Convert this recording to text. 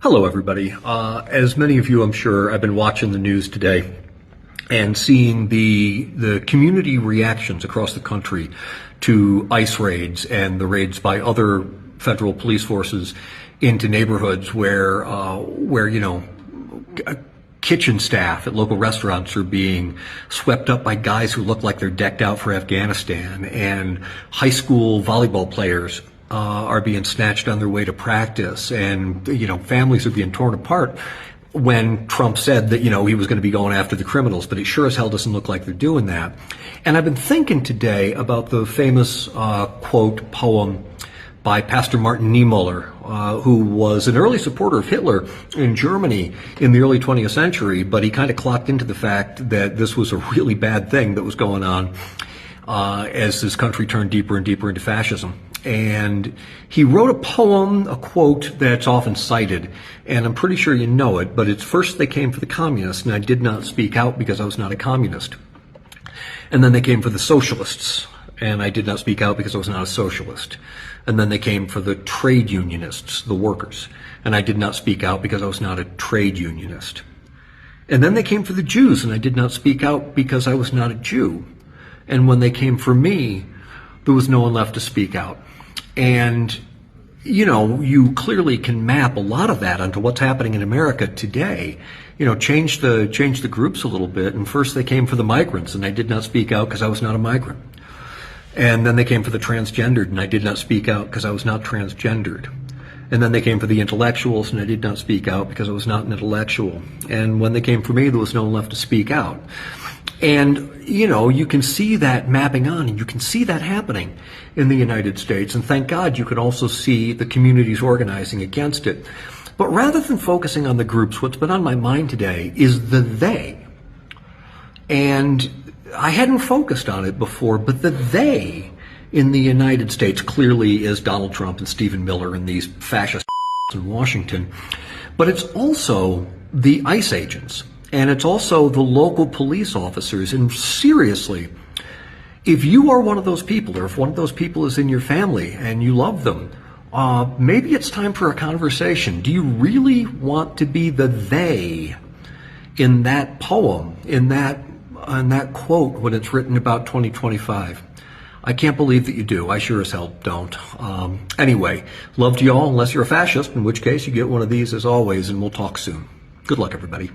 Hello, everybody. As many of you, I'm sure, I've been watching the news today and seeing the community reactions across the country to ICE raids and the raids by other federal police forces into neighborhoods where kitchen staff at local restaurants are being swept up by guys who look like they're decked out for Afghanistan, and high school volleyball players are being snatched on their way to practice, and families are being torn apart when Trump said that he was going to be going after the criminals, but it sure as hell doesn't look like they're doing that. And I've been thinking today about the famous quote poem by Pastor Martin Niemöller, who was an early supporter of Hitler in Germany in the early 20th century, but he kind of clocked into the fact that this was a really bad thing that was going on as this country turned deeper and deeper into fascism. And he wrote a poem, a quote that's often cited, and I'm pretty sure you know it, but it's first they came for the communists, and I did not speak out because I was not a communist. And then they came for the socialists, and I did not speak out because I was not a socialist. And then they came for the trade unionists, the workers, and I did not speak out because I was not a trade unionist. And then they came for the Jews, and I did not speak out because I was not a Jew. And when they came for me, there was no one left to speak out. And, you clearly can map a lot of that onto what's happening in America today. Change the groups a little bit. And first they came for the migrants, and I did not speak out because I was not a migrant. And then they came for the transgendered, and I did not speak out because I was not transgendered. And then they came for the intellectuals, and I did not speak out because I was not an intellectual. And when they came for me, there was no one left to speak out. And, you can see that mapping on, and you can see that happening in the United States. And thank God you can also see the communities organizing against it. But rather than focusing on the groups, what's been on my mind today is the they. And I hadn't focused on it before, but the they in the United States clearly is Donald Trump and Stephen Miller and these fascist in Washington. But it's also the ICE agents. And it's also the local police officers. And seriously, if you are one of those people, or if one of those people is in your family and you love them, maybe it's time for a conversation. Do you really want to be the they in that poem, in that quote when it's written about 2025? I can't believe that you do. I sure as hell don't. Anyway, love to you all, unless you're a fascist, in which case you get one of these as always, and we'll talk soon. Good luck, everybody.